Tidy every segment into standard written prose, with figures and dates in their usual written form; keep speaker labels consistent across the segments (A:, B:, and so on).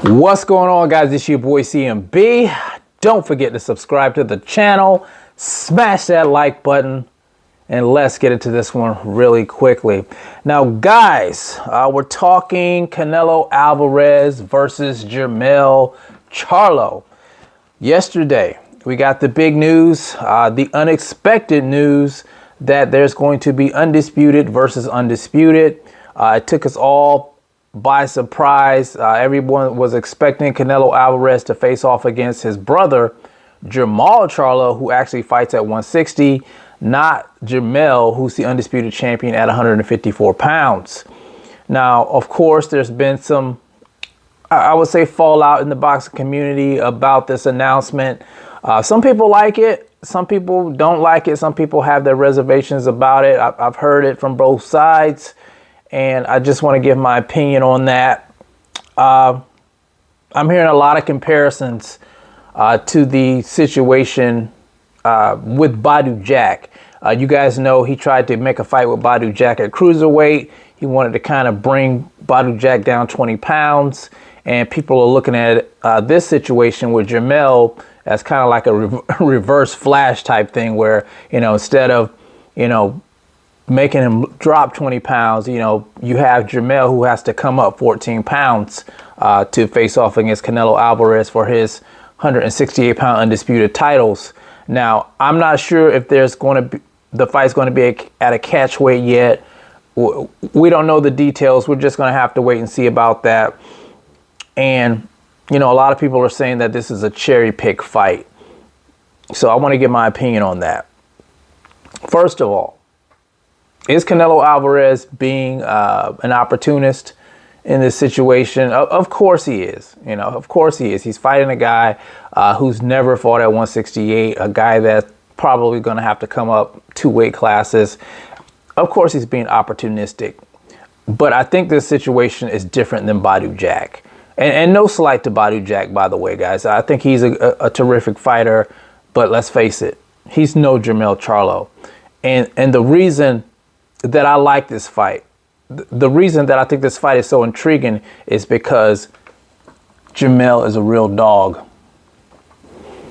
A: What's going on, guys? It's your boy CMB. Don't forget to subscribe to the channel, smash that like button, and let's get into this one really quickly. Now, guys, we're talking Canelo Alvarez versus Jermell Charlo. Yesterday, we got the big news, the unexpected news that there's going to be undisputed versus undisputed. It took us all by surprise. Everyone was expecting Canelo Alvarez to face off against his brother, Jermell Charlo, who actually fights at 160, not Jermell, who's the undisputed champion at 154 pounds. Now, of course, there's been some, I would say, fallout in the boxing community about this announcement. Some people like it. Some people don't like it. Some people have their reservations about it. I've heard it from both sides, and I just want to give my opinion on that. I'm hearing a lot of comparisons to the situation with Badou Jack. You guys know he tried to make a fight with Badou Jack at cruiserweight. He wanted to kind of bring Badou Jack down 20 pounds. And people are looking at this situation with Jermell as kind of like a reverse Flash type thing where, instead of, making him drop 20 pounds, you have Jermell who has to come up 14 pounds to face off against Canelo Alvarez for his 168-pound undisputed titles. Now, I'm not sure if there's going to be, the fight's going to be at a catch weight yet. We don't know the details. We're just going to have to wait and see about that. And, a lot of people are saying that this is a cherry pick fight. So I want to give my opinion on that. First of all, is Canelo Alvarez being an opportunist in this situation? Of course he is. Of course he is. He's fighting a guy who's never fought at 168, a guy that's probably going to have to come up 2 weight classes. Of course he's being opportunistic. But I think this situation is different than Badou Jack. And no slight to Badou Jack, by the way, guys. I think he's a terrific fighter. But let's face it, he's no Jermell Charlo. And the reason that I like this fight, the reason that I think this fight is so intriguing is because Jermell is a real dog.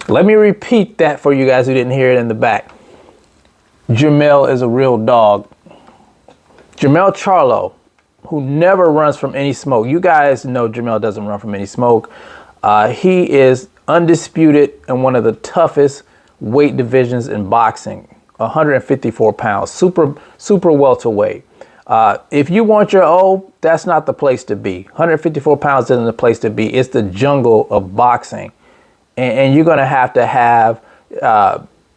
A: Let me repeat that for you guys who didn't hear it in the back. Jermell is a real dog. Jermell Charlo, who never runs from any smoke. You guys know Jermell doesn't run from any smoke. He is undisputed in one of the toughest weight divisions in boxing. 154 pounds, super welterweight. If you want your O, that's not the place to be. 154 pounds isn't the place to be. It's the jungle of boxing. And you're going to have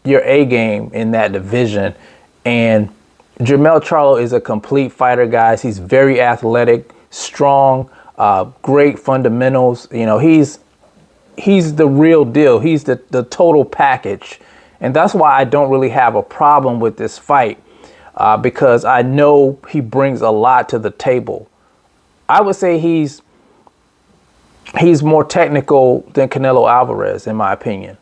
A: your A game in that division. And Jermell Charlo is a complete fighter, guys. He's very athletic, strong, great fundamentals. He's the real deal. He's the total package. And that's why I don't really have a problem with this fight, because I know he brings a lot to the table. I would say he's more technical than Canelo Alvarez, in my opinion.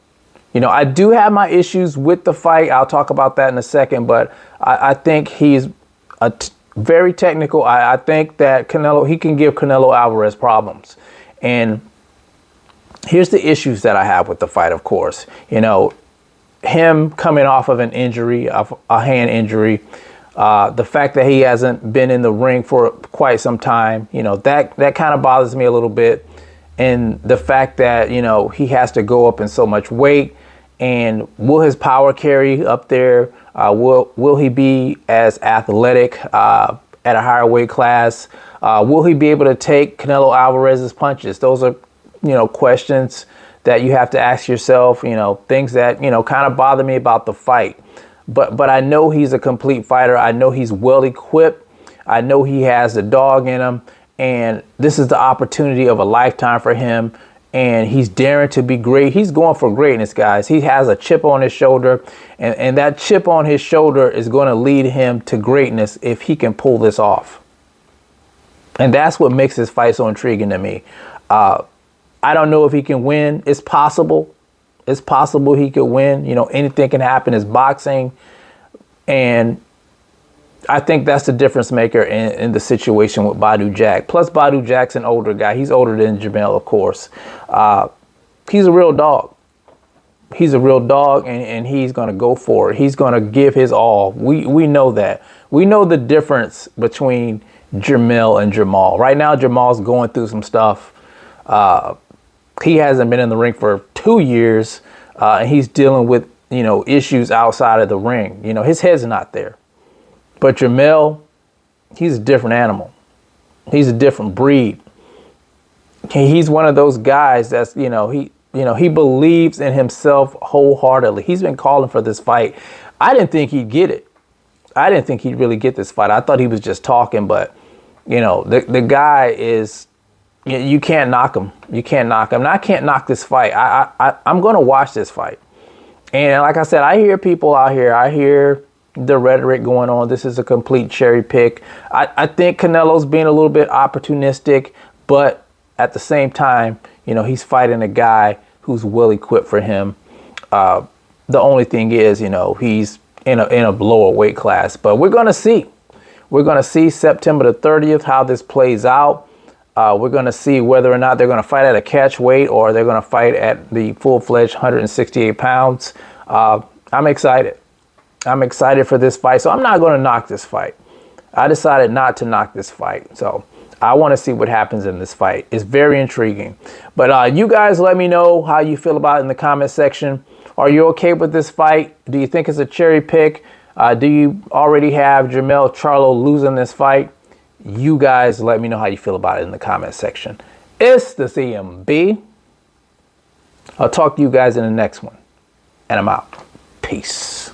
A: I do have my issues with the fight. I'll talk about that in a second, but I think he's very technical. I think that he can give Canelo Alvarez problems. And here's the issues that I have with the fight, of course. Him coming off of an injury, a hand injury, the fact that he hasn't been in the ring for quite some time, that kind of bothers me a little bit. And the fact that, he has to go up in so much weight, and will his power carry up there? Will he be as athletic at a higher weight class? Will he be able to take Canelo Alvarez's punches? Those are, questions that you have to ask yourself, things that, kind of bother me about the fight. But I know he's a complete fighter. I know he's well equipped. I know he has the dog in him. And this is the opportunity of a lifetime for him. And he's daring to be great. He's going for greatness, guys. He has a chip on his shoulder. And that chip on his shoulder is going to lead him to greatness if he can pull this off. And that's what makes this fight so intriguing to me. I don't know if he can win. It's possible. It's possible he could win. Anything can happen. It's boxing. And I think that's the difference maker in the situation with Badu Jack. Plus, Badu Jack's an older guy. He's older than Jermell, of course. He's a real dog. He's a real dog, and he's going to go for it. He's going to give his all. We know that. We know the difference between Jermell and Jermall. Right now, Jermall's going through some stuff. He hasn't been in the ring for 2 years, and he's dealing with, issues outside of the ring. His head's not there. But Jermell, he's a different animal. He's a different breed. He's one of those guys that's, he believes in himself wholeheartedly. He's been calling for this fight. I didn't think he'd get it. I didn't think he'd really get this fight. I thought he was just talking, but, the guy is, you can't knock him. You can't knock him. And I can't knock this fight. I'm going to watch this fight. And like I said, I hear people out here. I hear the rhetoric going on. This is a complete cherry pick. I think Canelo's being a little bit opportunistic, but at the same time, he's fighting a guy who's well equipped for him. The only thing is, he's in a lower weight class, but we're going to see. We're going to see September the 30th how this plays out. We're going to see whether or not they're going to fight at a catch weight or they're going to fight at the full-fledged 168 pounds. I'm excited. I'm excited for this fight, so I'm not going to knock this fight. I decided not to knock this fight, so I want to see what happens in this fight. It's very intriguing. But you guys let me know how you feel about it in the comment section. Are you okay with this fight? Do you think it's a cherry pick? Do you already have Jermell Charlo losing this fight? You guys let me know how you feel about it in the comment section. It's the CMB. I'll talk to you guys in the next one. And I'm out. Peace.